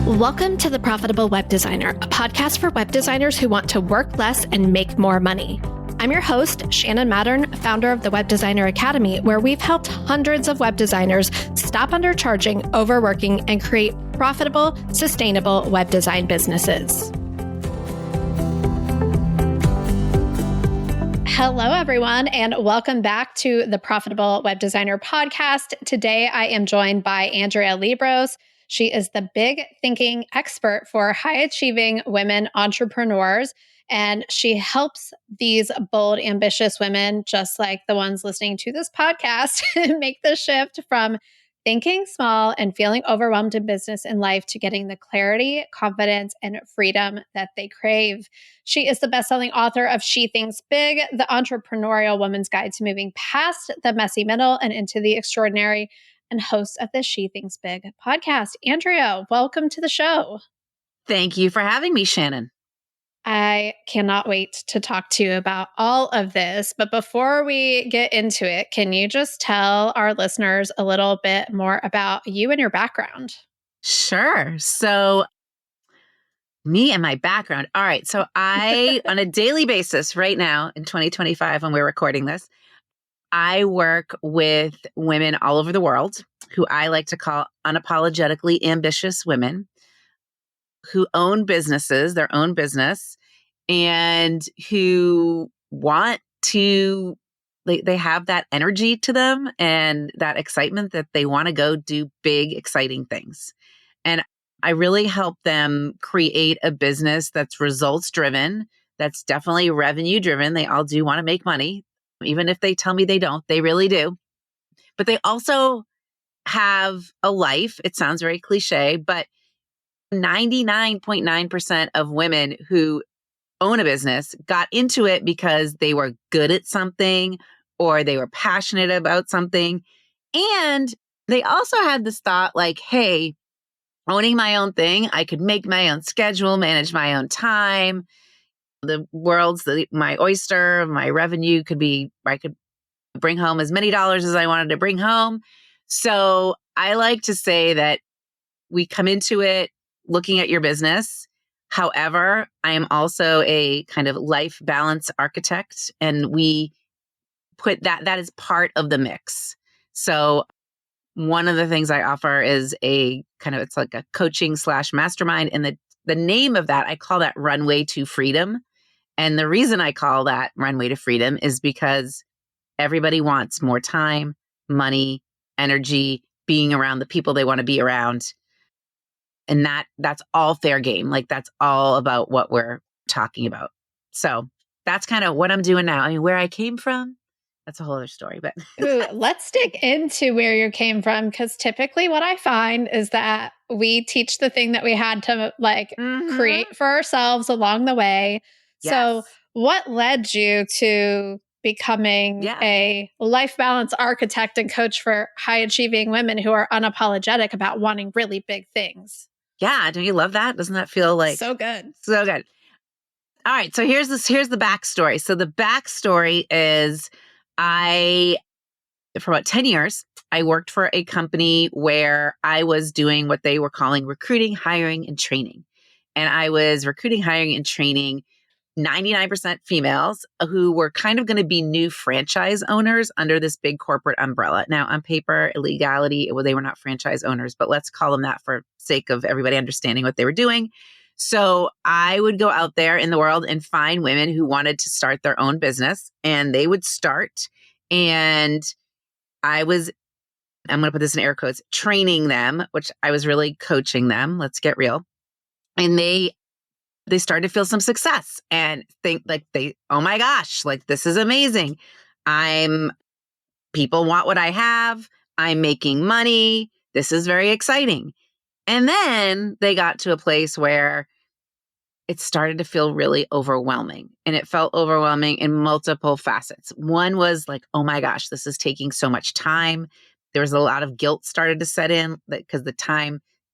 Welcome to The Profitable Web Designer, a podcast for web designers who want to work less and make more money. I'm your host, Shannon Mattern, founder of the Web Designer Academy, where we've helped hundreds of web designers stop undercharging, overworking, and create profitable, sustainable web design businesses. Hello, everyone, and welcome back to the Profitable Web Designer podcast. Today, I am joined by Andrea Liebross. She is the big thinking expert for high-achieving women entrepreneurs, and she helps these bold, ambitious women, just like the ones listening to this podcast, make the shift from thinking small and feeling overwhelmed in business and life to getting the clarity, confidence, and freedom that they crave. She is the best-selling author of She Thinks Big, the entrepreneurial woman's guide to moving past the messy middle and into the extraordinary, and host of the She Thinks Big podcast. Andrea, welcome to the show. Thank you for having me, Shannon. I cannot wait to talk to you about all of this. But before we get into it, can you just tell our listeners a little bit more about you and your background? Sure. So me and my background. All right. So I, on a daily basis right now in 2025, when we're recording this, I work with women all over the world who I like to call unapologetically ambitious women who own businesses, their own business, and who want to, they have that energy to them and that excitement that they want to go do big, exciting things. And I really help them create a business that's results driven, that's definitely revenue driven. They all do want to make money. Even if they tell me they don't, they really do. But they also have a life. It sounds very cliche, but 99.9% of women who own a business got into it because they were good at something or they were passionate about something. And they also had this thought like, hey, owning my own thing, I could make my own schedule, manage my own time. The world's my oyster, my revenue could be, I could bring home as many dollars as I wanted to bring home. So I like to say that we come into it looking at your business. However, I am also a kind of life balance architect, and we put that is part of the mix. So one of the things I offer is a kind of, it's like a coaching / mastermind. And the name of that, I call that Runway to Freedom. And the reason I call that Runway to Freedom is because everybody wants more time, money, energy, being around the people they want to be around. And that's all fair game. Like that's all about what we're talking about. So that's kind of what I'm doing now. I mean, where I came from, that's a whole other story, but Ooh, let's dig into where you came from, because typically what I find is that we teach the thing that we had to create for ourselves along the way. Yes. So what led you to becoming a life balance architect and coach for high achieving women who are unapologetic about wanting really big things? Yeah. Don't you love that? Doesn't that feel like so good? So good. All right. So here's the backstory. So the backstory is for about 10 years, I worked for a company where I was doing what they were calling recruiting, hiring, and training. And I was recruiting, hiring, and training 99% females who were kind of going to be new franchise owners under this big corporate umbrella. Now, on paper, illegality, well, they were not franchise owners, but let's call them that for sake of everybody understanding what they were doing. So I would go out there in the world and find women who wanted to start their own business, and they would start. And I'm going to put this in air quotes, training them, which I was really coaching them. Let's get real. And they started to feel some success and think like oh my gosh, like this is amazing. People want what I have. I'm making money. This is very exciting. And then they got to a place where it started to feel really overwhelming, and it felt overwhelming in multiple facets. One was like, oh my gosh, this is taking so much time. There was a lot of guilt started to set in because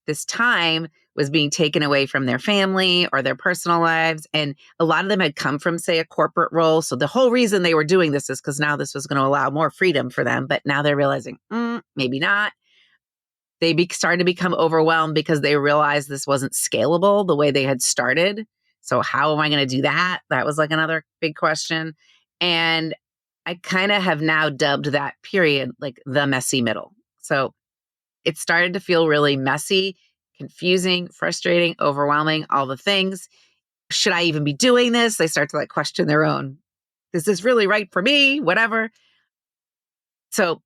this time was being taken away from their family or their personal lives. And a lot of them had come from, say, a corporate role. So the whole reason they were doing this is because now this was going to allow more freedom for them. But now they're realizing, maybe not. started to become overwhelmed because they realized this wasn't scalable the way they had started. So how am I going to do that? That was like another big question. And I kind of have now dubbed that period like the messy middle. So it started to feel really messy, confusing, frustrating, overwhelming, all the things. Should I even be doing this? They start to like question their own, is this really right for me? Whatever. So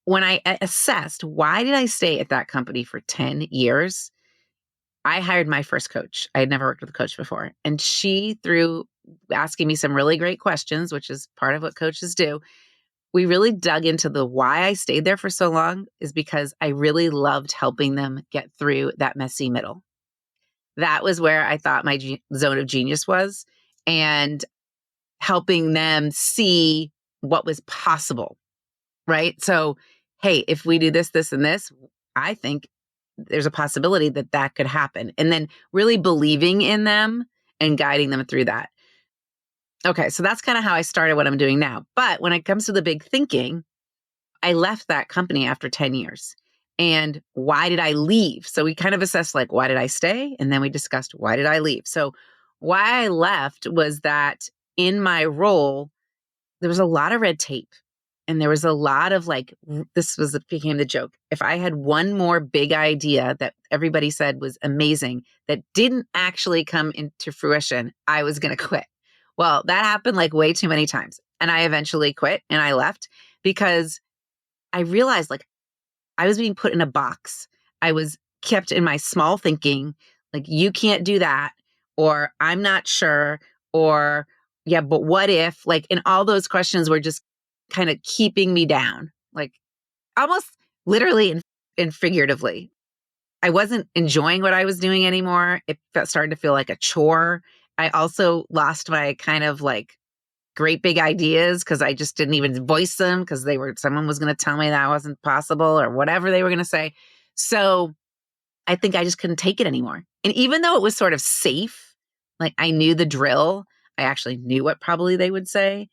when I assessed why did I stay at that company for 10 years, I hired my first coach. I had never worked with a coach before. And she, through asking me some really great questions, which is part of what coaches do, we really dug into the why I stayed there for so long is because I really loved helping them get through that messy middle. That was where I thought my zone of genius was, and helping them see what was possible, right? So, hey, if we do this, this, and this, I think there's a possibility that that could happen. And then really believing in them and guiding them through that. Okay, so that's kind of how I started what I'm doing now. But when it comes to the big thinking, I left that company after 10 years. And why did I leave? So we kind of assessed like, why did I stay? And then we discussed, why did I leave? So why I left was that in my role, there was a lot of red tape. And there was a lot of like, became the joke. If I had one more big idea that everybody said was amazing that didn't actually come into fruition, I was going to quit. Well, that happened like way too many times. And I eventually quit and I left because I realized like I was being put in a box. I was kept in my small thinking, like, you can't do that, or I'm not sure, or yeah, but what if, like, and all those questions were just kind of keeping me down, like almost literally and figuratively. I wasn't enjoying what I was doing anymore. It started to feel like a chore. I also lost my kind of like great big ideas because I just didn't even voice them because someone was going to tell me that wasn't possible or whatever they were going to say. So I think I just couldn't take it anymore. And even though it was sort of safe, like I knew the drill, I actually knew what probably they would say.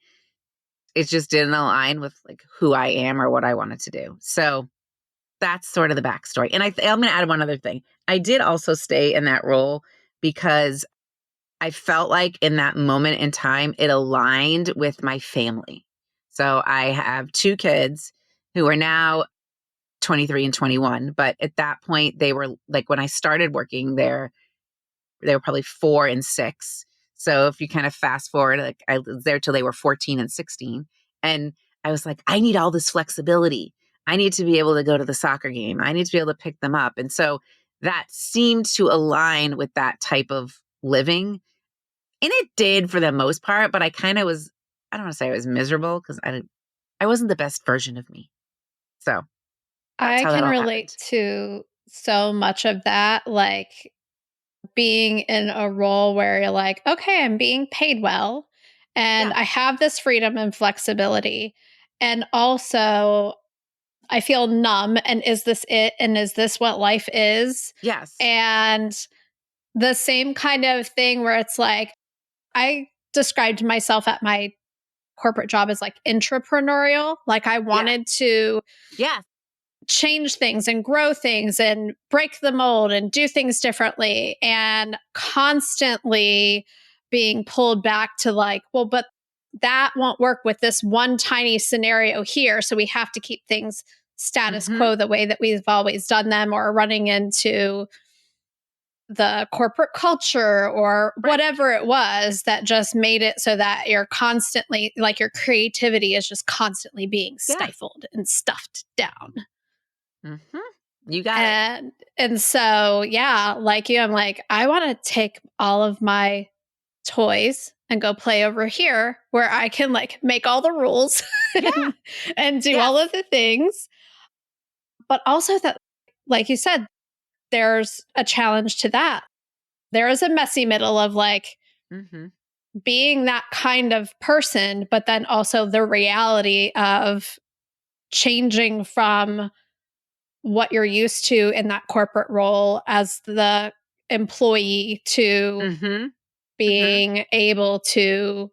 It just didn't align with like who I am or what I wanted to do. So that's sort of the backstory. And I'm going to add one other thing. I did also stay in that role because I felt like in that moment in time, it aligned with my family. So I have two kids who are now 23 and 21. But at that point, they were like, when I started working there, they were probably 4 and 6. So if you kind of fast forward, like I was there till they were 14 and 16. And I was like, I need all this flexibility. I need to be able to go to the soccer game. I need to be able to pick them up. And so that seemed to align with that type of living. And it did for the most part, but I kind of was, I don't want to say I was miserable because I wasn't the best version of me. So that's I how that can all relate happened. to so much of that, like being in a role where you're like, okay, I'm being paid well and Yeah. I have this freedom and flexibility. And also, I feel numb. And is this it? And is this what life is? Yes. And the same kind of thing where it's like, I described myself at my corporate job as like entrepreneurial. Like I Yeah. wanted to Yes. change things and grow things and break the mold and do things differently, and constantly being pulled back to like, well, but that won't work with this one tiny scenario here. So we have to keep things status Mm-hmm. quo the way that we've always done them, or running into the corporate culture or Right. whatever it was that just made it so that you're constantly like your creativity is just constantly being Yeah. stifled and stuffed down. Mm-hmm. You got it. And so yeah, like you, I'm like, I want to take all of my toys and go play over here where I can like make all the rules Yeah. and do Yes. all of the things. But also that, like you said, there's a challenge to that. There is a messy middle of like Mm-hmm. being that kind of person, but then also the reality of changing from what you're used to in that corporate role as the employee to Mm-hmm. Mm-hmm. being able to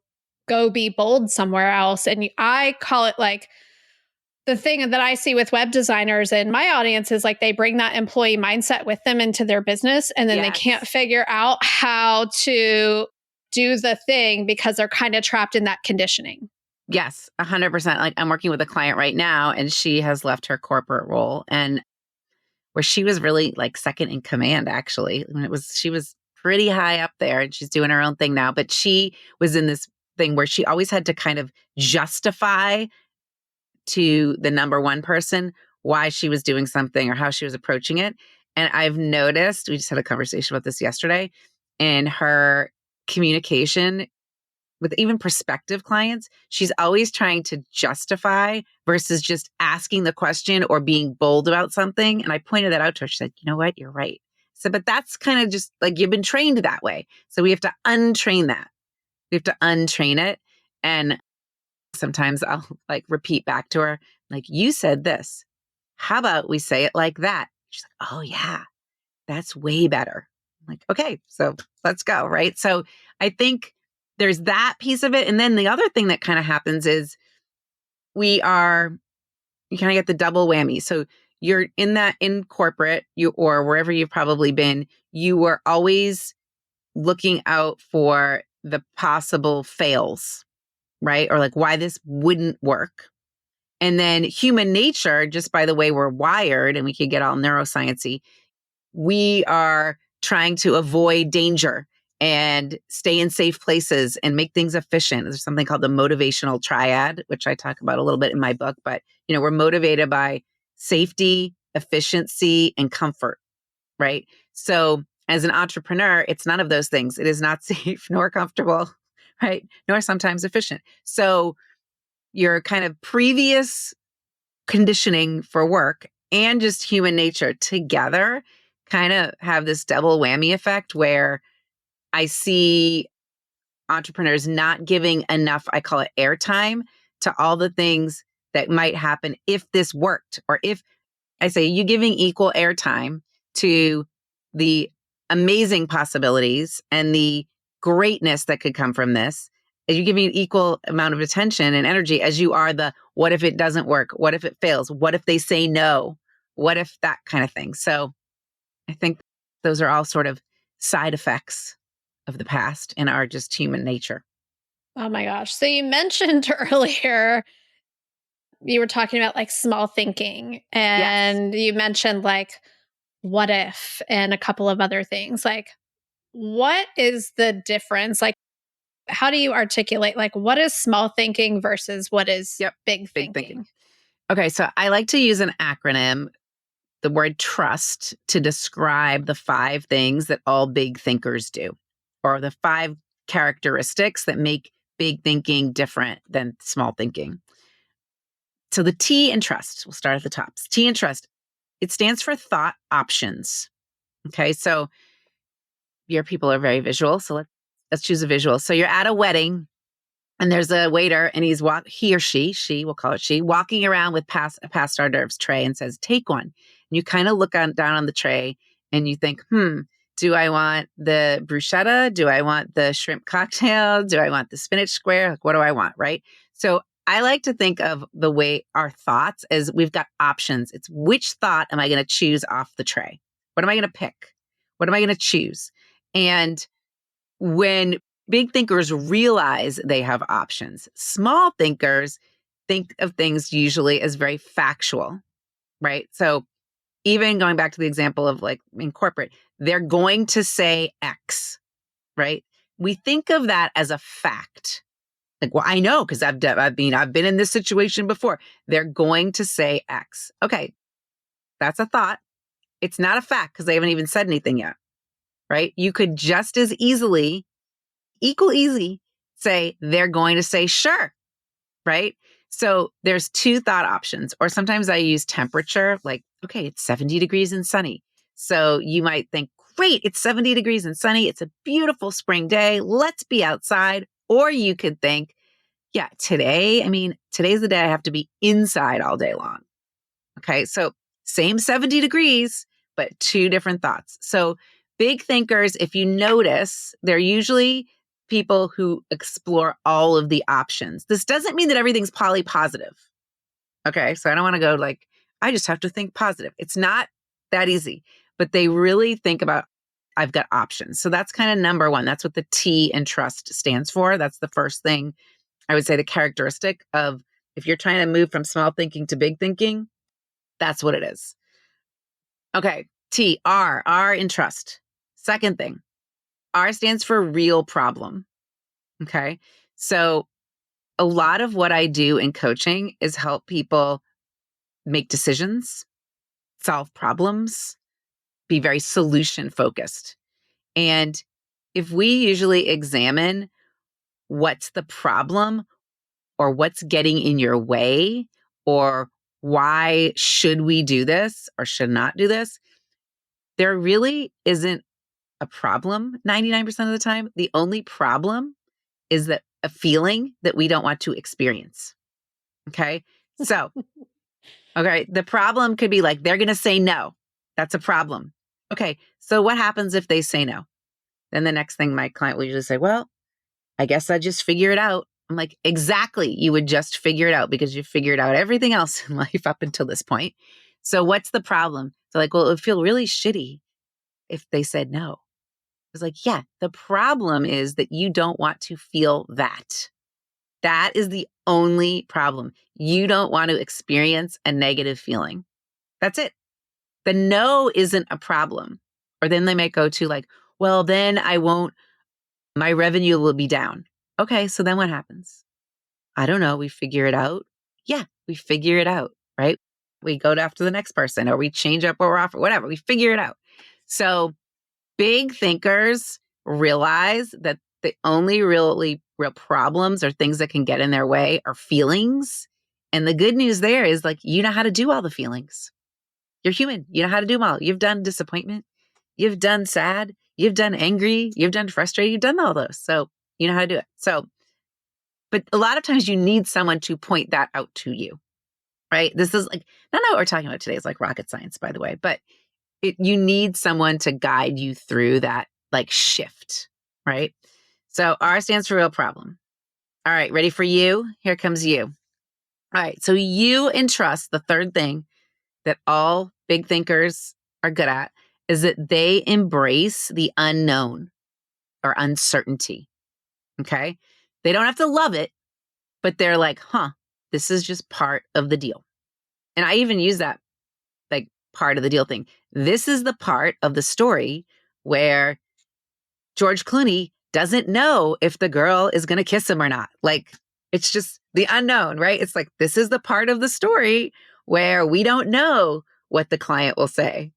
go be bold somewhere else. And I call it like the thing that I see with web designers in my audience is like they bring that employee mindset with them into their business and then they can't Yes. figure out how to do the thing because they're kind of trapped in that conditioning. Yes, 100%. Like I'm working with a client right now and she has left her corporate role and where she was really like second in command actually. When she was pretty high up there and she's doing her own thing now, but she was in this thing where she always had to kind of justify to the number one person why she was doing something or how she was approaching it. And I've noticed, we just had a conversation about this yesterday, in her communication with even prospective clients, she's always trying to justify versus just asking the question or being bold about something. And I pointed that out to her. She said, you know what? You're right. So, but that's kind of just like you've been trained that way. So we have to untrain that. We have to untrain it. And sometimes I'll like repeat back to her, like, you said this. How about we say it like that? She's like, oh, yeah, that's way better. I'm like, okay, so let's go. Right. So I think there's that piece of it. And then the other thing that kind of happens is you kind of get the double whammy. So you're in corporate, or wherever you've probably been, you were always looking out for the possible fails, right? Or like why this wouldn't work. And then human nature, just by the way we're wired, and we could get all neuroscience-y, we are trying to avoid danger and stay in safe places and make things efficient. There's something called the motivational triad, which I talk about a little bit in my book, but we're motivated by safety, efficiency, and comfort, right? So as an entrepreneur, it's none of those things. It is not safe nor comfortable, right? Nor sometimes efficient. So your kind of previous conditioning for work and just human nature together kind of have this double whammy effect where I see entrepreneurs not giving enough, I call it airtime, to all the things that might happen if this worked, or if I say you giving equal airtime to the amazing possibilities and the greatness that could come from this. Are you giving an equal amount of attention and energy as you are the what if it doesn't work? What if it fails? What if they say no? What if that kind of thing? So I think those are all sort of side effects of the past and are just human nature. Oh my gosh. So you mentioned earlier, you were talking about like small thinking Yes. and you mentioned like what if and a couple of other things. Like, what is the difference? Like, how do you articulate like what is small thinking versus what is Yep. big Big thinking. thinking? Okay. So I like to use an acronym, the word trust, to describe the 5 things that all big thinkers do, or the 5 characteristics that make big thinking different than small thinking. So the T in trust, we'll start at the top. T in trust, it stands for thought options. Okay. So your people are very visual. So let's choose a visual. So you're at a wedding and there's a waiter and he or she, we'll call it she, walking around with a past hors d'oeuvres tray and says, take one. And you kind of look down on the tray and you think, do I want the bruschetta? Do I want the shrimp cocktail? Do I want the spinach square? Like, what do I want? Right. So I like to think of the way our thoughts as we've got options. It's which thought am I going to choose off the tray? What am I going to pick? What am I going to choose? And when big thinkers realize they have options, small thinkers think of things usually as very factual, right? So even going back to the example of like in corporate, they're going to say X, right? We think of that as a fact. Like, well, I know because I've been in this situation before. They're going to say X. Okay, that's a thought. It's not a fact because they haven't even said anything yet, right? You could just as easily, equal easy, say they're going to say sure, right? So there's 2 thought options, or sometimes I use temperature, like, okay, it's 70 degrees and sunny. So you might think, great, it's 70 degrees and sunny. It's a beautiful spring day. Let's be outside. Or you could think, yeah, today's the day I have to be inside all day long. Okay. So same 70 degrees, but 2 different thoughts. So big thinkers, if you notice, they're usually people who explore all of the options. This doesn't mean that everything's poly positive. Okay. So I don't want to go like, I just have to think positive. It's not that easy, but they really think about, I've got options. So that's kind of number one. That's what the T in trust stands for. That's the first thing I would say, the characteristic of if you're trying to move from small thinking to big thinking, that's what it is. Okay. T, R in trust. Second thing, R stands for real problem. Okay. So a lot of what I do in coaching is help people make decisions, solve problems, be very solution focused. And if we usually examine what's the problem or what's getting in your way or why should we do this or should not do this, there really isn't a problem 99% of the time. The only problem is that a feeling that we don't want to experience. Okay. So, okay, the problem could be like, they're going to say no. That's a problem. Okay. So what happens if they say no? Then the next thing my client will usually say, well, I guess I just figure it out. I'm like, exactly. You would just figure it out because you figured out everything else in life up until this point. So what's the problem? So like, well, it would feel really shitty if they said no. I was like, yeah, the problem is that you don't want to feel that. That is the only problem. You don't want to experience a negative feeling. That's it. The no isn't a problem. Or then they might go to like, well, then my revenue will be down. Okay, so then what happens? I don't know. We figure it out. Yeah, we figure it out, right? We go after the next person or we change up what we're offering, whatever. We figure it out. So big thinkers realize that the only really real problems or things that can get in their way are feelings. And the good news there is like, you know how to do all the feelings. You're human. You know how to do them all. You've done disappointment. You've done sad. You've done angry. You've done frustrated. You've done all those. So you know how to do it. So, but a lot of times you need someone to point that out to you, right? This is like, not what we're talking about today is like rocket science, by the way, but you need someone to guide you through that like shift, right? So R stands for real problem. All right, ready for you? Here comes you. All right, so you in trust, the third thing that all big thinkers are good at is that they embrace the unknown or uncertainty. Okay. They don't have to love it, but they're like, this is just part of the deal. And I even use that like part of the deal thing. This is the part of the story where George Clooney doesn't know if the girl is going to kiss him or not. Like, it's just the unknown, right? It's like, this is the part of the story where we don't know what the client will say.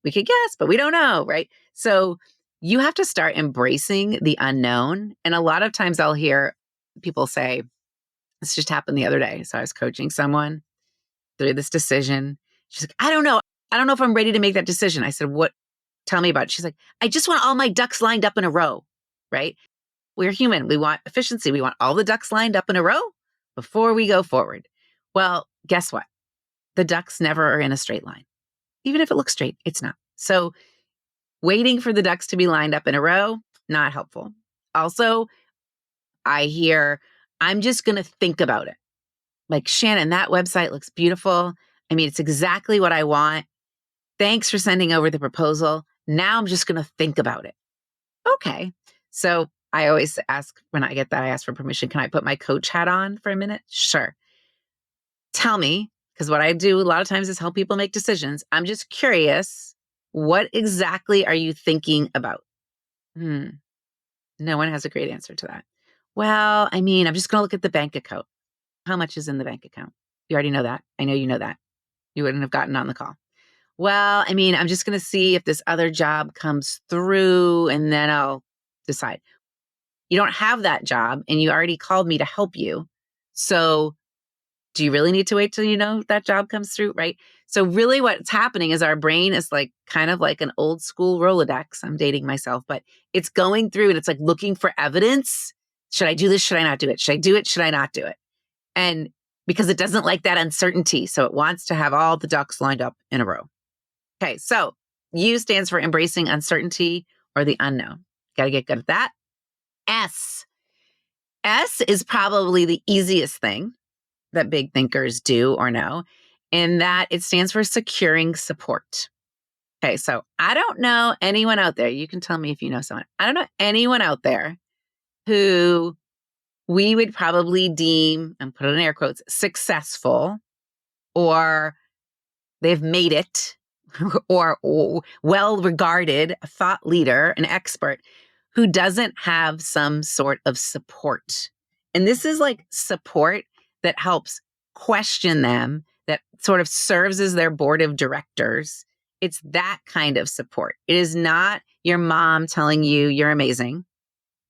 We could guess, but we don't know, right? So you have to start embracing the unknown. And a lot of times I'll hear people say, this just happened the other day. So I was coaching someone through this decision. She's like, I don't know. I don't know if I'm ready to make that decision. I said, what? Tell me about it. She's like, I just want all my ducks lined up in a row, right? We're human. We want efficiency. We want all the ducks lined up in a row before we go forward. Well, guess what? The ducks never are in a straight line. Even if it looks straight, it's not. So waiting for the ducks to be lined up in a row, not helpful. Also, I hear, I'm just going to think about it. Like, Shannon, that website looks beautiful. I mean, it's exactly what I want. Thanks for sending over the proposal. Now I'm just going to think about it. Okay. So I always ask when I get that, I ask for permission. Can I put my coach hat on for a minute? Sure. Tell me, because what I do a lot of times is help people make decisions. I'm just curious, what exactly are you thinking about? No one has a great answer to that. Well, I mean, I'm just going to look at the bank account. How much is in the bank account? You already know that. I know you know that. You wouldn't have gotten on the call. Well, I mean, I'm just going to see if this other job comes through and then I'll decide. You don't have that job and you already called me to help you. So do you really need to wait till you know that job comes through? Right. So really what's happening is our brain is like kind of like an old school Rolodex. I'm dating myself, but it's going through and it's like looking for evidence. Should I do this? Should I not do it? Should I do it? Should I not do it? And because it doesn't like that uncertainty. So it wants to have all the ducks lined up in a row. Okay. So U stands for embracing uncertainty or the unknown. Got to get good at that. S. S is probably the easiest thing that big thinkers do or know, in that it stands for securing support. Okay, so I don't know anyone out there. You can tell me if you know someone. I don't know anyone out there who we would probably deem, and put it in air quotes, successful, or they've made it, or well regarded, a thought leader, an expert, who doesn't have some sort of support. And this is like support that helps question them, that sort of serves as their board of directors. It's that kind of support. It is not your mom telling you you're amazing,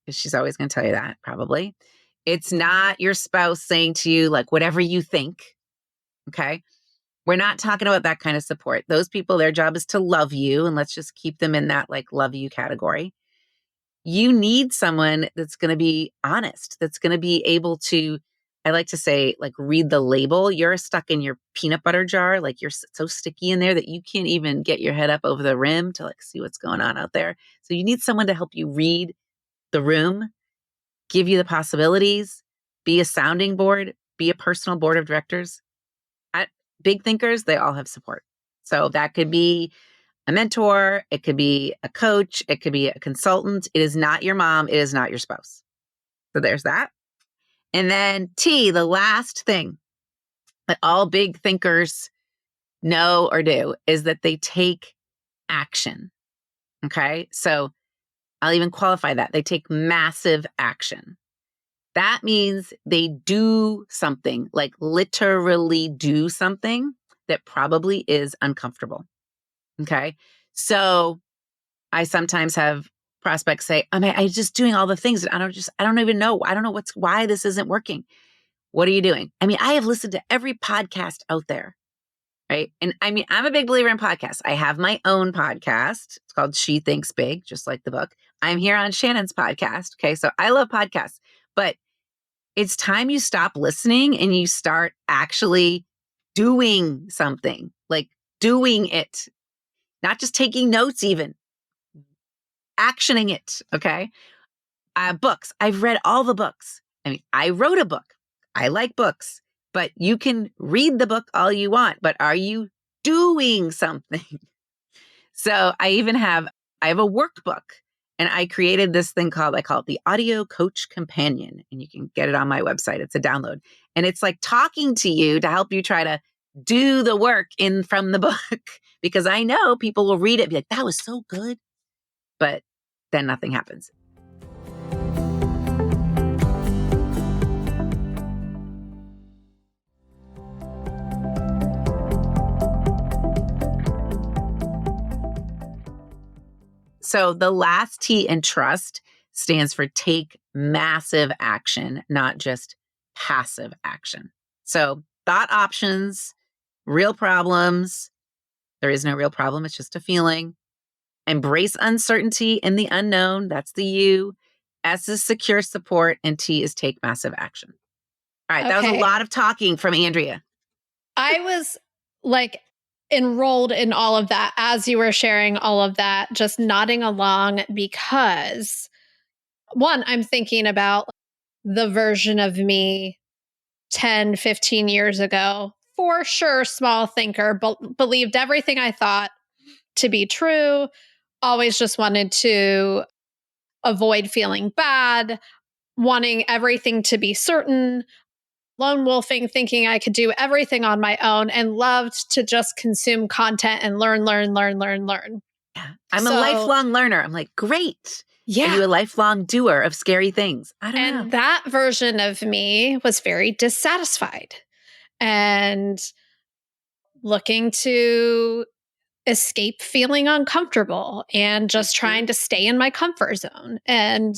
because she's always going to tell you that, probably. It's not your spouse saying to you, like, whatever you think. Okay. We're not talking about that kind of support. Those people, their job is to love you. And let's just keep them in that like love you category. You need someone that's going to be honest, that's going to be able to, I like to say, like, read the label. You're stuck in your peanut butter jar. Like, you're so sticky in there that you can't even get your head up over the rim to like see what's going on out there. So you need someone to help you read the room, give you the possibilities, be a sounding board, be a personal board of directors. At big thinkers, they all have support. So that could be a mentor, it could be a coach, it could be a consultant. It is not your mom, it is not your spouse. So there's that. And then T, the last thing that all big thinkers know or do is that they take action. Okay. So I'll even qualify that. They take massive action. That means they do something, like literally do something that probably is uncomfortable. Okay. So I sometimes have prospects say, I'm just doing all the things. I don't even know. I don't know why this isn't working. What are you doing? I mean, I have listened to every podcast out there. Right. And I mean, I'm a big believer in podcasts. I have my own podcast. It's called She Thinks Big, just like the book. I'm here on Shannon's podcast. Okay. So I love podcasts, but it's time you stop listening and you start actually doing something, like doing it, not just taking notes, even actioning it. Okay. Books. I've read all the books. I mean, I wrote a book. I like books, but you can read the book all you want, but are you doing something? So I have a workbook, and I created this thing I call it the Audio Coach Companion, and you can get it on my website. It's a download, and it's like talking to you to help you try to do the work from the book, because I know people will read it and be like, that was so good, but then nothing happens. So the last T in trust stands for take massive action, not just passive action. So thought options, real problems. There is no real problem. It's just a feeling. Embrace uncertainty and the unknown. That's the U. S is secure support, and T is take massive action. All right. That was a lot of talking from Andrea. I was like enrolled in all of that as you were sharing all of that, just nodding along, because one, I'm thinking about the version of me 10, 15 years ago. For sure, small thinker, believed everything I thought to be true, always just wanted to avoid feeling bad, wanting everything to be certain, lone wolfing, thinking I could do everything on my own, and loved to just consume content and learn. Yeah. I'm a lifelong learner. I'm like, great. Yeah. Are you a lifelong doer of scary things? I don't know. And that version of me was very dissatisfied and looking to escape feeling uncomfortable and just trying to stay in my comfort zone. And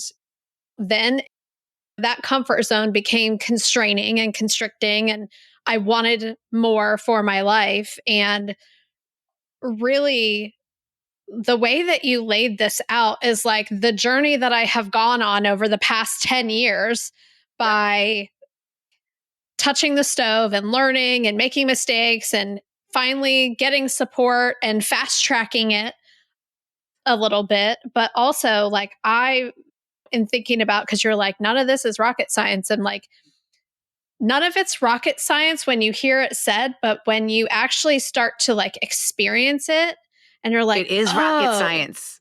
then that comfort zone became constraining and constricting, and I wanted more for my life. And really, the way that you laid this out is like the journey that I have gone on over the past 10 years by touching the stove and learning and making mistakes and finally getting support and fast tracking it a little bit. But also, like, I am thinking about, because you're like, none of this is rocket science. And like, none of it's rocket science when you hear it said, but when you actually start to like experience it and you're like, It is rocket oh, science.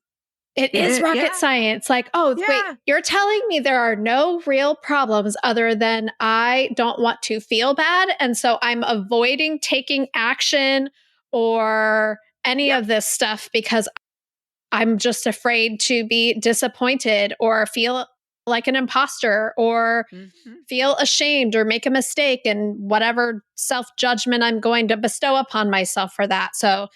it is rocket Yeah. science. Like, oh, wait, Yeah. you're telling me there are no real problems other than I don't want to feel bad. And so I'm avoiding taking action or any Yep. of this stuff because I'm just afraid to be disappointed or feel like an imposter or Mhm. feel ashamed or make a mistake and whatever self judgment I'm going to bestow upon myself for that. So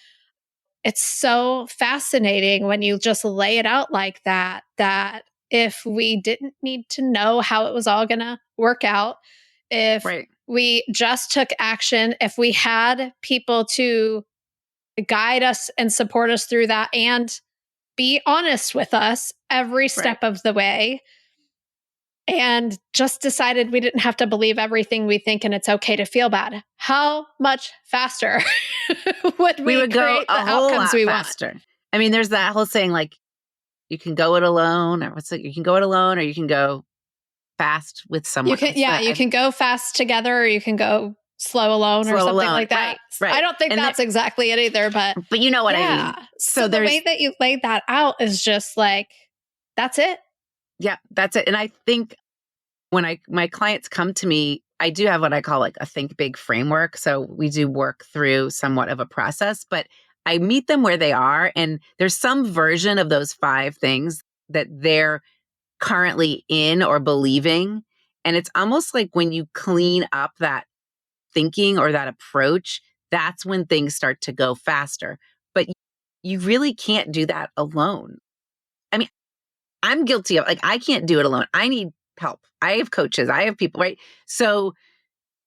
it's so fascinating when you just lay it out like that, that if we didn't need to know how it was all going to work out, if Right. we just took action, if we had people to guide us and support us through that and be honest with us every Right. step of the way, and just decided we didn't have to believe everything we think and it's okay to feel bad, how much faster would We we would go create a the whole outcomes lot we want? faster. I mean, there's that whole saying like you can go it alone, or what's it? You can go it alone, or you can go fast with You someone. can, What's yeah, that? you can go fast together or you can go slow alone or Slow something alone. like that. Right. I Right. don't think And that's exactly it either, but but you know what I yeah. mean. So So the way there's that you laid that out is just like, that's it. yeah, that's it. And I think when my clients come to me, I do have what I call like a think big framework. So we do work through somewhat of a process, but I meet them where they are, and there's some version of those 5 things that they're currently in or believing. And it's almost like when you clean up that thinking or that approach, that's when things start to go faster. But you really can't do that alone. I mean, I'm guilty of like I can't do it alone. I need help. I have coaches, I have people, right? So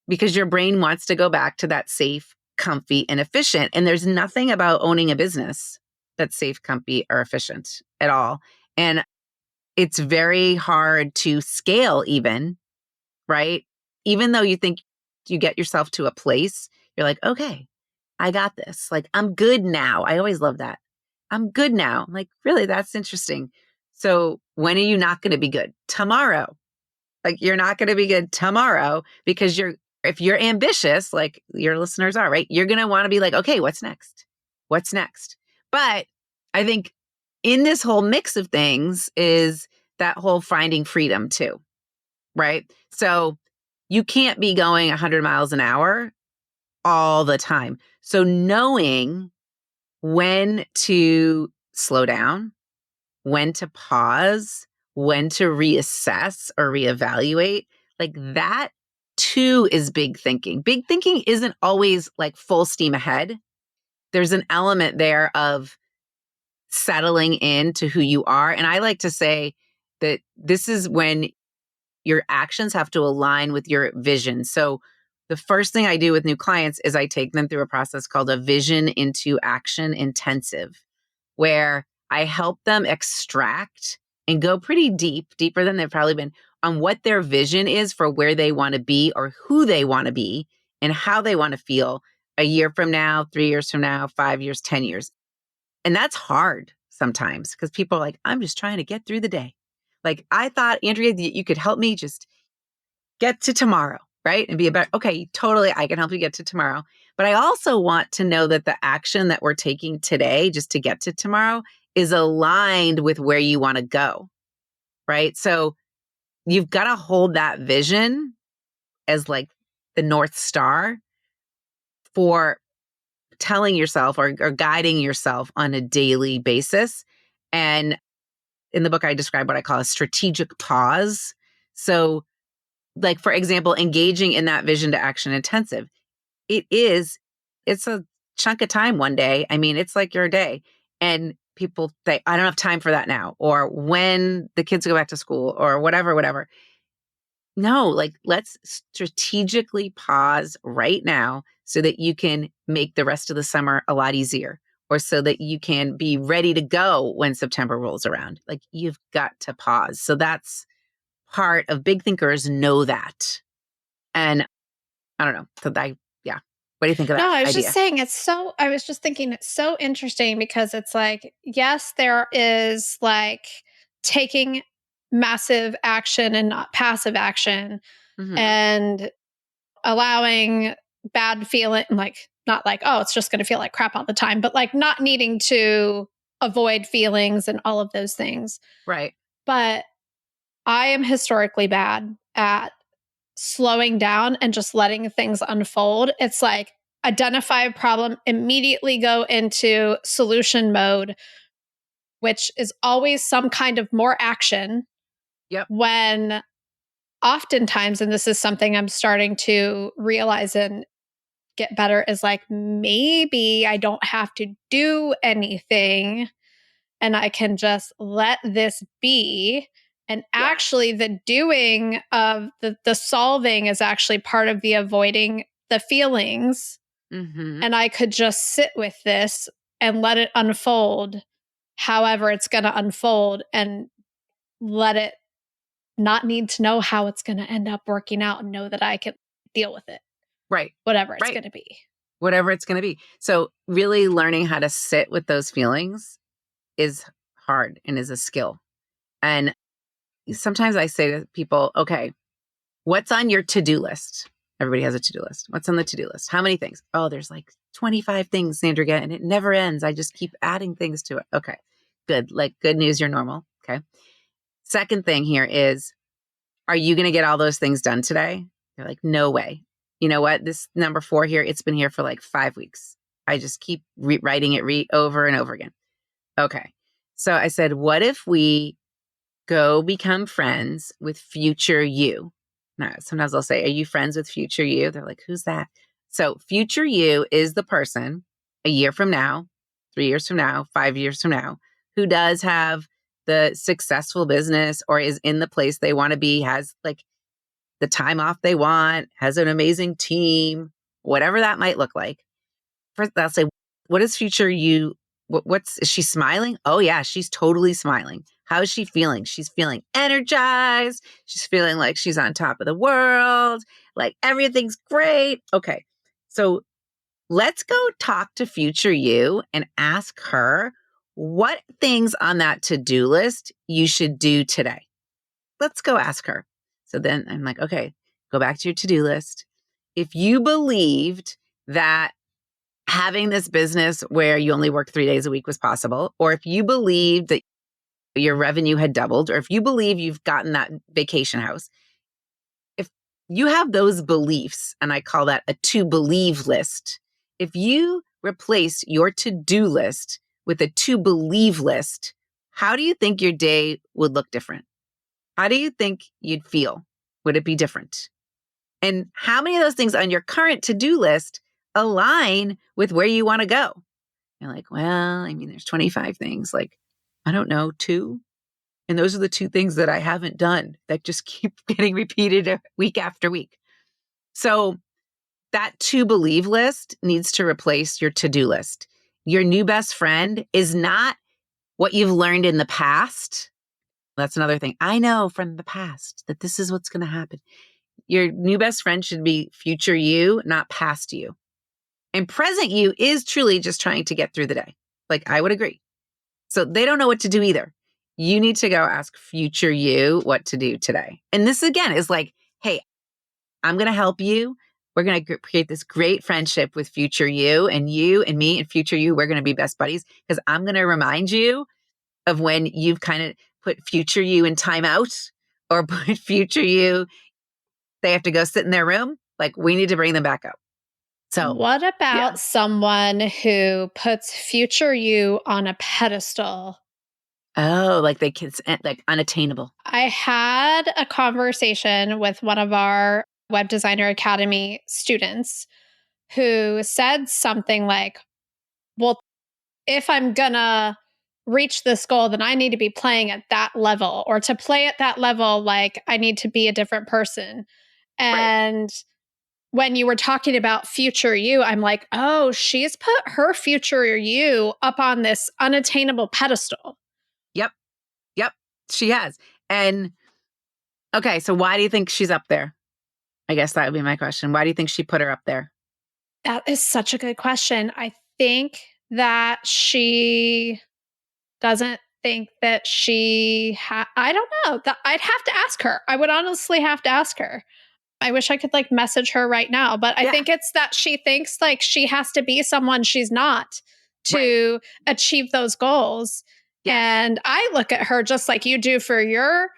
because your brain wants to go back to that safe, comfy, and efficient. And there's nothing about owning a business that's safe, comfy, or efficient at all. And it's very hard to scale, even, right? Even though you think you get yourself to a place, you're like, okay, I got this. Like, I'm good now. I always love that. I'm good now. I'm like, really? That's interesting. So, when are you not going to be good? Tomorrow. Like, you're not going to be good tomorrow because if you're ambitious, like your listeners are, right? You're going to want to be like, okay, what's next? What's next? But I think in this whole mix of things is that whole finding freedom too, right? So you can't be going 100 miles an hour all the time. So knowing when to slow down, when to pause, when to reassess or reevaluate, like that too is big thinking. Big thinking isn't always like full steam ahead. There's an element there of settling into who you are. And I like to say that this is when your actions have to align with your vision. So the first thing I do with new clients is I take them through a process called a vision into action intensive, where I help them extract and go pretty deep, deeper than they've probably been, on what their vision is for where they want to be or who they want to be and how they want to feel a year from now, 3 years from now, 5 years, 10 years. And that's hard sometimes because people are like, I'm just trying to get through the day. Like, I thought, Andrea, that you could help me just get to tomorrow, right? And be about, okay, totally, I can help you get to tomorrow. But I also want to know that the action that we're taking today just to get to tomorrow is aligned with where you want to go, right? So you've got to hold that vision as like the North Star for telling yourself or guiding yourself on a daily basis. And in the book, I describe what I call a strategic pause. So, like, for example, engaging in that vision to action intensive, it's a chunk of time one day. I mean, it's like your day. And people say, I don't have time for that now, or when the kids go back to school, or whatever, whatever. No, like, let's strategically pause right now so that you can make the rest of the summer a lot easier, or so that you can be ready to go when September rolls around. Like, you've got to pause. So that's part of big thinkers know that. And I don't know. Yeah. What do you think of No, that I was just idea? saying I was just thinking it's so interesting because it's like, yes, there is like taking massive action and not passive action. Hmm. And allowing bad feeling, like not like, oh, it's just going to feel like crap all the time, but like not needing to avoid feelings and all of those things. Right. But I am historically bad at slowing down and just letting things unfold. It's like identify a problem, immediately go into solution mode, which is always some kind of more action. Yep. When oftentimes, and this is something I'm starting to realize and get better, is like maybe I don't have to do anything and I can just let this be. And actually, Yes. the doing of the solving is actually part of the avoiding the feelings. Mm-hmm. And I could just sit with this and let it unfold however it's going to unfold and let it not need to know how it's going to end up working out and know that I can deal with it, Right. whatever it's Right. going to be. Whatever it's going to be. So really learning how to sit with those feelings is hard and is a skill. And sometimes I say to people, okay, what's on your to-do list? Everybody has a to-do list. What's on the to-do list? How many things? Oh, there's like 25 things, Andrea, and it never ends. I just keep adding things to it. Okay, good. Like good news, you're normal. Okay. Second thing here is, are you going to get all those things done today? They're like, no way. You know what? This number 4 here, it's been here for like 5 weeks. I just keep writing it over and over again. Okay. So I said, what if we go become friends with future you? Now, sometimes they'll say, are you friends with future you? They're like, who's that? So future you is the person a year from now, 3 years from now, 5 years from now, who does have the successful business or is in the place they want to be, has like the time off they want, has an amazing team, whatever that might look like. First, I'll say, what is future you? Is she smiling? Oh, yeah, she's totally smiling. How is she feeling? She's feeling energized. She's feeling like she's on top of the world, like everything's great. Okay. So let's go talk to future you and ask her what things on that to-do list you should do today. Let's go ask her. So then I'm like, okay, go back to your to-do list. If you believed that having this business where you only work 3 days a week was possible, or if you believed that your revenue had doubled, or if you believe you've gotten that vacation house, if you have those beliefs, and I call that a to believe list, if you replace your to-do list with a to believe list, how do you think your day would look different? How do you think you'd feel? Would it be different? And how many of those things on your current to-do list align with where you want to go? You're like, well, I mean, there's 25 things. Like, I don't know, 2. And those are the 2 things that I haven't done that just keep getting repeated week after week. So that to believe list needs to replace your to-do list. Your new best friend is not what you've learned in the past. That's another thing. I know from the past that this is what's going to happen. Your new best friend should be future you, not past you. And present you is truly just trying to get through the day. Like, I would agree. So they don't know what to do either. You need to go ask future you what to do today. And this again is like, hey, I'm going to help you. We're going to create this great friendship with future you and me and future you. We're going to be best buddies because I'm going to remind you of when you've kind of put future you in timeout or put future you, they have to go sit in their room. Like, we need to bring them back up. So, What yeah. about someone who puts future you on a pedestal? Oh, like they can, like unattainable. I had a conversation with one of our Web Designer Academy students who said something like, well, if I'm gonna reach this goal, then I need to be playing at that level, or to play at that level, like I need to be a different person. Right. And when you were talking about future you, I'm like, oh, she's put her future you up on this unattainable pedestal. Yep. Yep. She has. And okay, so why do you think she's up there? I guess that would be my question. Why do you think she put her up there? That is such a good question. I think that she doesn't think that I don't know. That I'd have to ask her. I would honestly have to ask her. I wish I could like message her right now, but I think it's that she thinks like she has to be someone she's not to achieve those goals. Yes. And I look at her just like you do for your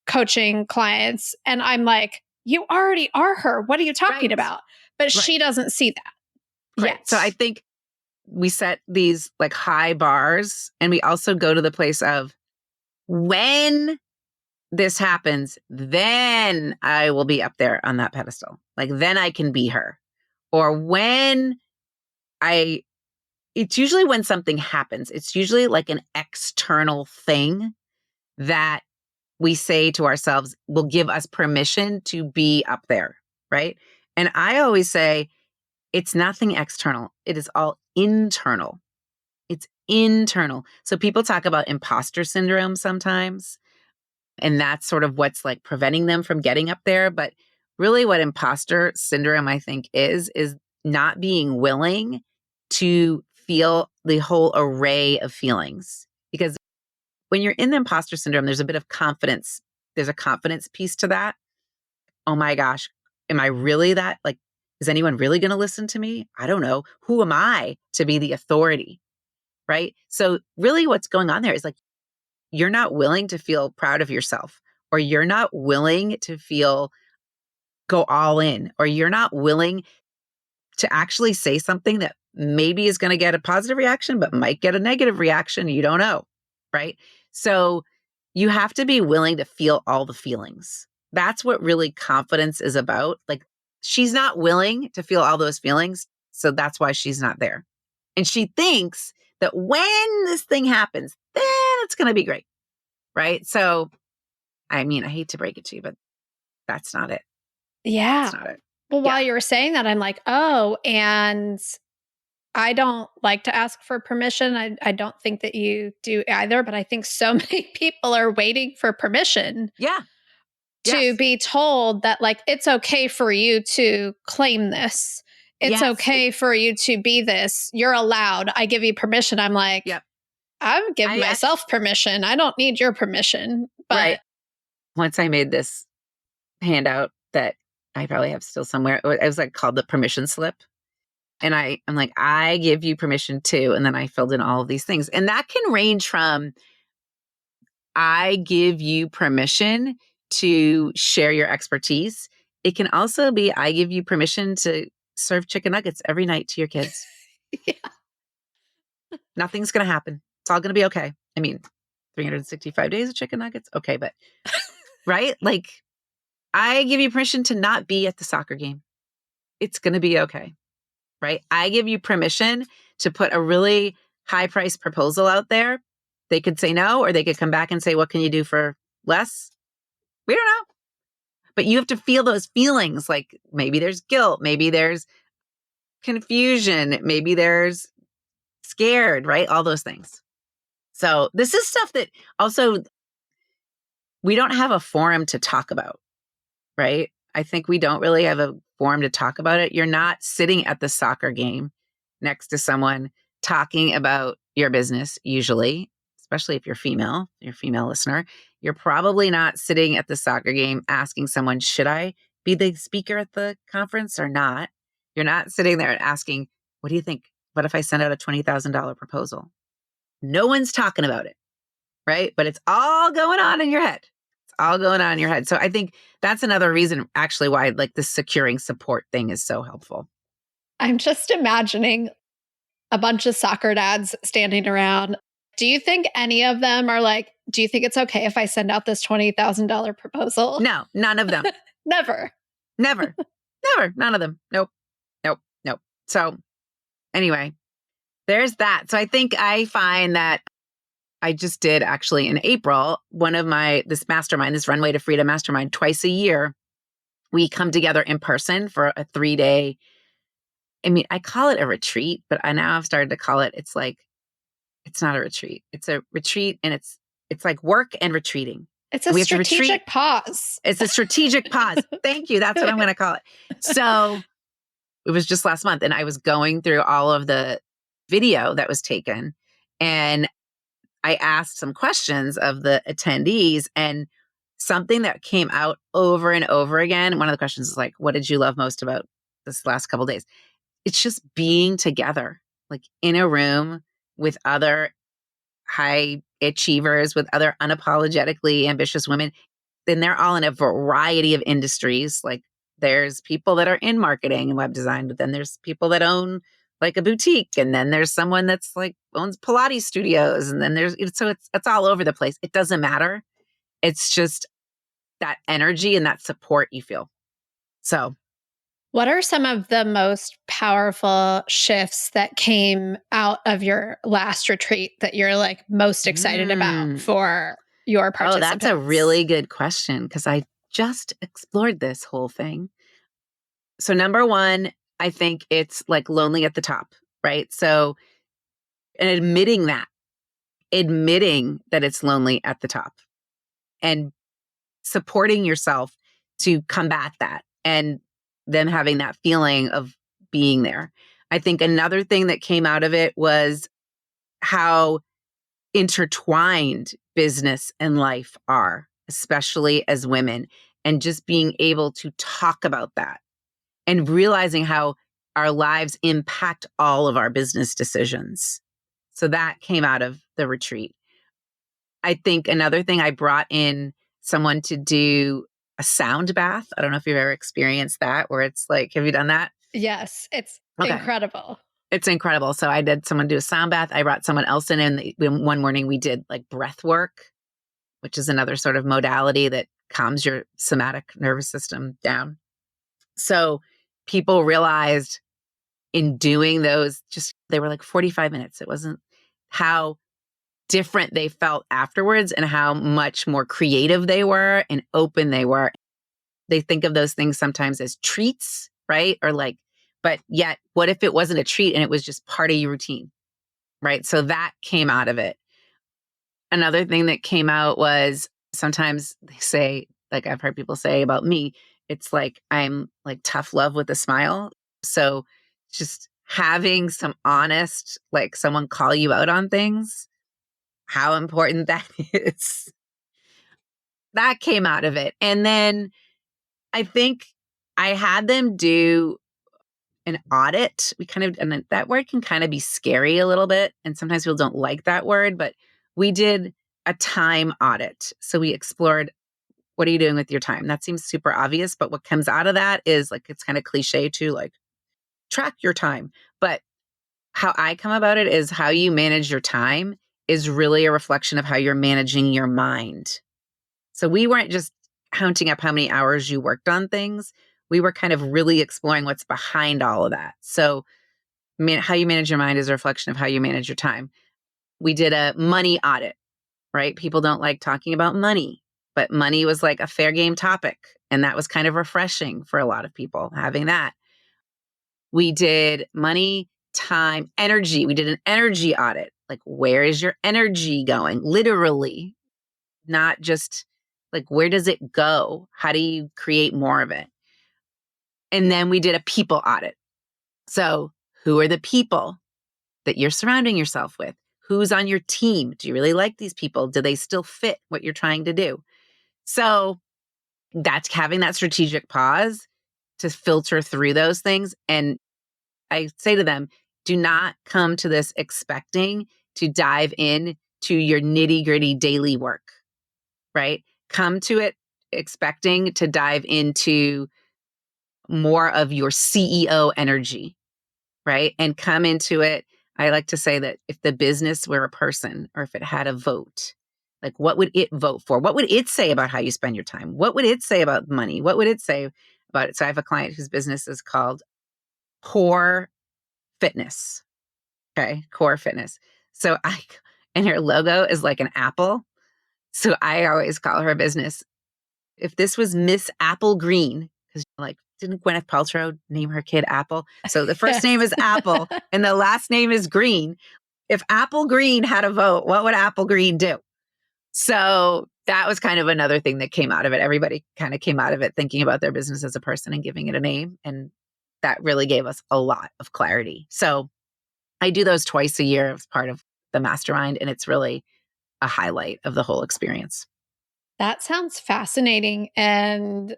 coaching clients. And I'm like, you already are her. What are you talking about? But she doesn't see that yet. So I think we set these like high bars, and we also go to the place of when this happens, then I will be up there on that pedestal. Like then I can be her. Or when it's usually when something happens. It's usually like an external thing that we say to ourselves will give us permission to be up there, right? And I always say it's nothing external. It is all internal. It's internal. So people talk about imposter syndrome sometimes, and that's sort of what's like preventing them from getting up there. But really what imposter syndrome, I think, is not being willing to feel the whole array of feelings. Because when you're in the imposter syndrome, there's a bit of confidence. There's a confidence piece to that. Oh my gosh, am I really that? Like, is anyone really going to listen to me? I don't know. Who am I to be the authority? Right? So really what's going on there is like, you're not willing to feel proud of yourself, or you're not willing to go all in, or you're not willing to actually say something that maybe is going to get a positive reaction, but might get a negative reaction. You don't know. Right? So you have to be willing to feel all the feelings. That's what really confidence is about. Like she's not willing to feel all those feelings. So that's why she's not there. And she thinks that when this thing happens, then it's going to be great. Right. So, I mean, I hate to break it to you, but that's not it. Yeah. That's not it. Well, while you were saying that, I'm like, oh, and I don't like to ask for permission. I don't think that you do either, but I think so many people are waiting for permission. Yeah. To be told that like it's okay for you to claim this. It's okay for you to be this. You're allowed. I give you permission. I'm like, I'm giving myself permission. I don't need your permission. But once I made this handout that I probably have still somewhere, it was like called the permission slip. And I'm like, I give you permission to, and then I filled in all of these things. And that can range from I give you permission to share your expertise. It can also be I give you permission to serve chicken nuggets every night to your kids. Nothing's going to happen. It's all going to be okay. I mean, 365 days of chicken nuggets. Okay. But right? Like I give you permission to not be at the soccer game. It's going to be okay. Right? I give you permission to put a really high price proposal out there. They could say no, or they could come back and say, what can you do for less? We don't know. But you have to feel those feelings. Like maybe there's guilt, maybe there's confusion, maybe there's scared, right? All those things. So this is stuff that also we don't have a forum to talk about, right? I think we don't really have a forum to talk about it. You're not sitting at the soccer game next to someone talking about your business, usually, especially if you're female listener. You're probably not sitting at the soccer game asking someone, should I be the speaker at the conference or not? You're not sitting there and asking, what do you think? What if I send out a $20,000 proposal? No one's talking about it, right? But it's all going on in your head. It's all going on in your head. So I think that's another reason actually why like the securing support thing is so helpful. I'm just imagining a bunch of soccer dads standing around. Do you think any of them are like, do you think it's okay if I send out this $20,000 proposal? No, none of them. Never. Never. None of them. Nope. So anyway, there's that. So I think I find that I just did actually in April, this mastermind, this Runway to Freedom mastermind, twice a year, we come together in person for a 3-day. I mean, I call it a retreat, but now I've started to call it, it's not a retreat. It's a retreat, and it's like work and retreating. It's a strategic pause. It's a strategic pause. Thank you. That's what I'm going to call it. So it was just last month, and I was going through all of the video that was taken, and I asked some questions of the attendees, and something that came out over and over again. One of the questions is like, what did you love most about this last couple of days? It's just being together, like in a room with other high achievers, with other unapologetically ambitious women. Then they're all in a variety of industries. Like there's people that are in marketing and web design, but then there's people that own like a boutique. And then there's someone that's like owns Pilates studios. And then so it's all over the place. It doesn't matter. It's just that energy and that support you feel. So What are some of the most powerful shifts that came out of your last retreat that you're like most excited about for your oh, participants? that's a really good question because I just explored this whole thing. So number one, I think it's like lonely at the top, right? So and admitting that it's lonely at the top and supporting yourself to combat that and them having that feeling of being there. I think another thing that came out of it was how intertwined business and life are, especially as women, and just being able to talk about that and realizing how our lives impact all of our business decisions. So that came out of the retreat. I think another thing, I brought in someone to do a sound bath. I don't know if you've ever experienced that, where it's like, have you done that? Yes, it's Okay. incredible. It's incredible. So I did someone do a sound bath. I brought someone else in, and one morning we did like breath work, which is another sort of modality that calms your somatic nervous system down. So people realized in doing those, they were like 45 minutes. It wasn't how different they felt afterwards and how much more creative they were and open they were. They think of those things sometimes as treats, right? Or like, but yet, what if it wasn't a treat and it was just part of your routine, right? So that came out of it. Another thing that came out was sometimes they say, like I've heard people say about me, it's like I'm like tough love with a smile. So just having some honest, like someone call you out on things, how important that is. That came out of it. And then I think I had them do an audit. And that word can kind of be scary a little bit. And sometimes people don't like that word, but we did a time audit. So we explored, what are you doing with your time? That seems super obvious, but what comes out of that is like, it's kind of cliche to like track your time. But how I come about it is how you manage your time is really a reflection of how you're managing your mind. So we weren't just counting up how many hours you worked on things. We were kind of really exploring what's behind all of that. So how you manage your mind is a reflection of how you manage your time. We did a money audit, right? People don't like talking about money, but money was like a fair game topic. And that was kind of refreshing for a lot of people having that. We did money, time, energy. We did an energy audit. Like, where is your energy going? Literally, not just like, where does it go? How do you create more of it? And then we did a people audit. So who are the people that you're surrounding yourself with? Who's on your team? Do you really like these people? Do they still fit what you're trying to do? So that's having that strategic pause to filter through those things. And I say to them, do not come to this expecting to dive in to your nitty gritty daily work, right? Come to it expecting to dive into more of your CEO energy, right? And come into it. I like to say that if the business were a person or if it had a vote, like what would it vote for? What would it say about how you spend your time? What would it say about money? What would it say about it? So I have a client whose business is called Core Fitness. Okay, Core Fitness. So and her logo is like an apple. So I always call her business, if this was Miss Apple Green, because like, didn't Gwyneth Paltrow name her kid Apple? So the first name is Apple and the last name is Green. If Apple Green had a vote, what would Apple Green do? So that was kind of another thing that came out of it. Everybody kind of came out of it thinking about their business as a person and giving it a name. And that really gave us a lot of clarity. So I do those twice a year as part of the mastermind. And it's really a highlight of the whole experience. That sounds fascinating. And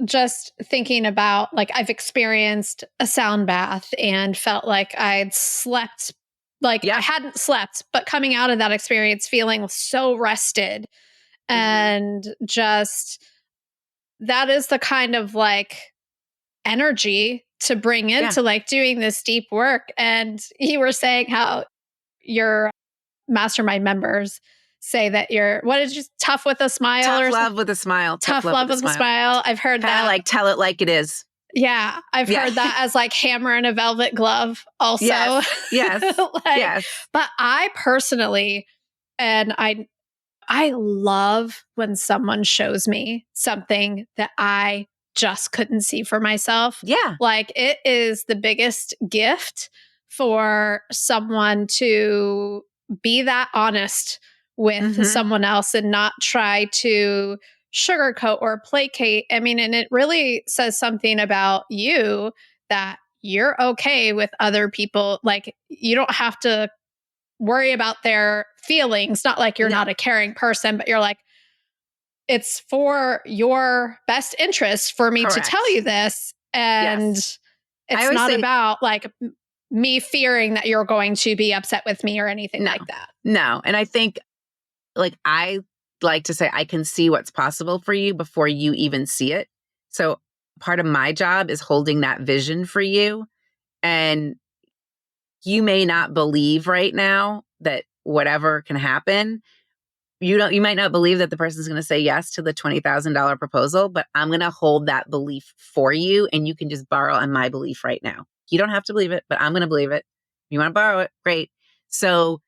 just thinking about, like, I've experienced a sound bath and felt like I'd slept, like I Yeah. hadn't slept, but coming out of that experience feeling so rested. Hmm. And just that is the kind of like energy to bring Yeah. into like doing this deep work. And you were saying how your mastermind members say that you're, what did you, tough with a smile Tough or love with a smile. Tough tough love love with a with a smile. smile. I've heard Kind of that. like tell it like it is. Yeah, I've Yeah. heard that as like hammer and a velvet glove also. Yes. Yes. Like, Yes. but I personally, and I love when someone shows me something that I just couldn't see for myself. Yeah. Like, it is the biggest gift for someone to be that honest with Hmm. someone else and not try to sugarcoat or placate. I mean, and it really says something about you that you're okay with other people. Like, you don't have to worry about their feelings. Not like you're not No. a caring person, but you're like, it's for your best interest for me to tell Correct. you this. And Yes. I it's always not say about like me fearing that you're going to be upset with me or anything no. like that. No. And I think, like, I like to say, I can see what's possible for you before you even see it. So part of my job is holding that vision for you. And you may not believe right now that whatever can happen. You might not believe that the person's going to say yes to the $20,000 proposal, but I'm going to hold that belief for you, and you can just borrow on my belief right now. You don't have to believe it, but I'm going to believe it. You want to borrow it? Great. So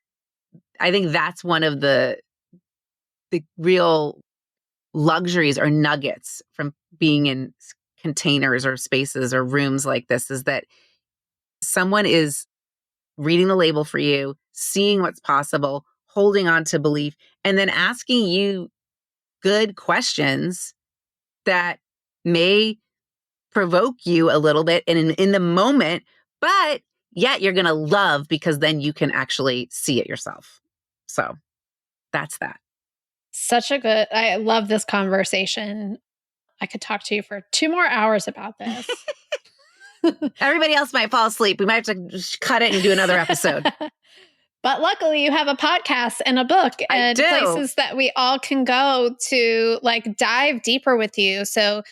I think that's one of the real luxuries or nuggets from being in containers or spaces or rooms like this, is that someone is reading the label for you, seeing what's possible, holding on to belief, and then asking you good questions that may provoke you a little bit and in the moment, but yet you're going to love because then you can actually see it yourself. So that's that. Such a good, I love this conversation. I could talk to you for 2 more hours about this. Everybody else might fall asleep. We might have to just cut it and do another episode. But luckily, you have a podcast and a book I and do. places that we all can go to like dive deeper with you. So,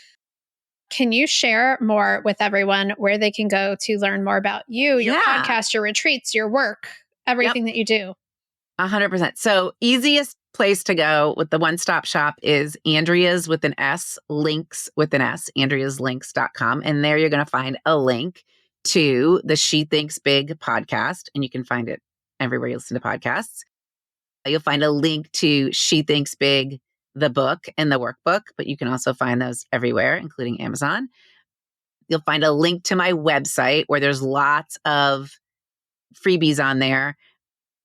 can you share more with everyone where they can go to learn more about you, your Yeah. podcast, your retreats, your work, Yep. everything that you do? 100%. So easiest place to go with the one-stop shop is Andrea's with an S, links with an S, andreaslinks.com. And there you're going to find a link to the She Thinks Big podcast. And you can find it everywhere you listen to podcasts. You'll find a link to She Thinks Big, the book and the workbook, but you can also find those everywhere, including Amazon. You'll find a link to my website where there's lots of freebies on there,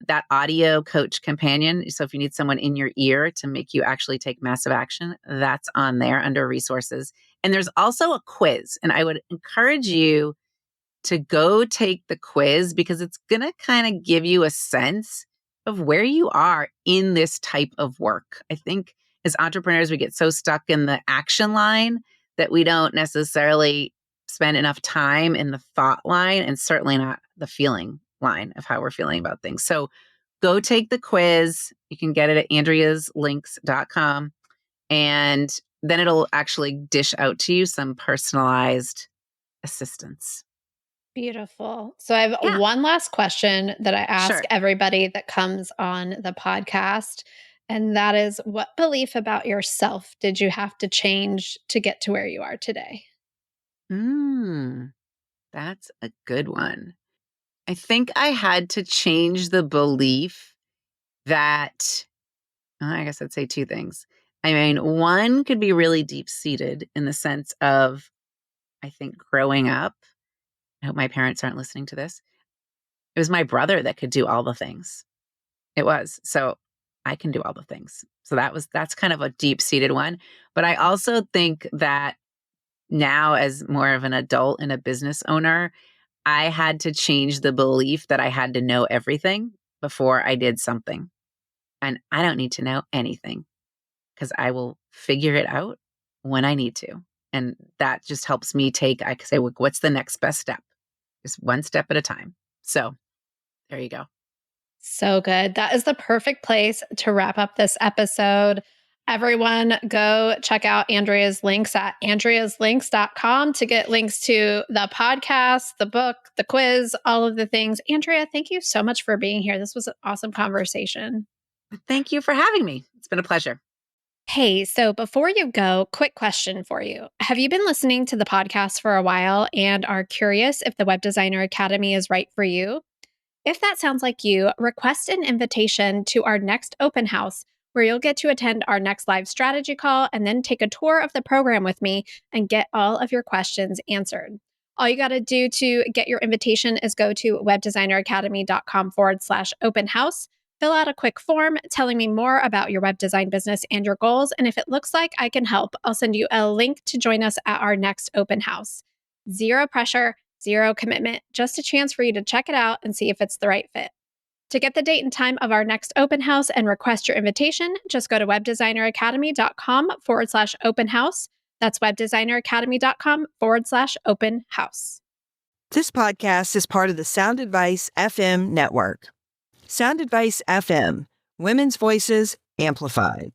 that audio coach companion. So if you need someone in your ear to make you actually take massive action, that's on there under resources. And there's also a quiz. And I would encourage you to go take the quiz because it's going to kind of give you a sense of where you are in this type of work. I think as entrepreneurs, we get so stuck in the action line that we don't necessarily spend enough time in the thought line and certainly not the feeling line of how we're feeling about things. So go take the quiz. You can get it at andreaslinks.com. And then it'll actually dish out to you some personalized assistance. Beautiful. So, I have Yeah, one last question that I ask sure. everybody that comes on the podcast. And that is, what belief about yourself did you have to change to get to where you are today? Mm, that's a good one. I think I had to change the belief that, I guess I'd say two things. I mean, one could be really deep seated in the sense of, I think growing up, I hope my parents aren't listening to this. It was my brother that could do all the things. It was. So I can do all the things. So that's kind of a deep seated one. But I also think that now, as more of an adult and a business owner, I had to change the belief that I had to know everything before I did something. And I don't need to know anything because I will figure it out when I need to. And that just helps me I can say, what's the next best step? Just one step at a time. So there you go. So good. That is the perfect place to wrap up this episode. Everyone, go check out Andrea's links at andreaslinks.com to get links to the podcast, the book, the quiz, all of the things. Andrea, thank you so much for being here. This was an awesome conversation. Thank you for having me. It's been a pleasure. Hey, so before you go, quick question for you. Have you been listening to the podcast for a while and are curious if the Web Designer Academy is right for you? If that sounds like you, request an invitation to our next open house where you'll get to attend our next live strategy call and then take a tour of the program with me and get all of your questions answered. All you got to do to get your invitation is go to webdesigneracademy.com/open house, fill out a quick form telling me more about your web design business and your goals. And if it looks like I can help, I'll send you a link to join us at our next open house. Zero pressure. Zero commitment, just a chance for you to check it out and see if it's the right fit. To get the date and time of our next open house and request your invitation, just go to webdesigneracademy.com/open house. That's webdesigneracademy.com/open house. This podcast is part of the Sound Advice FM network. Sound Advice FM, women's voices amplified.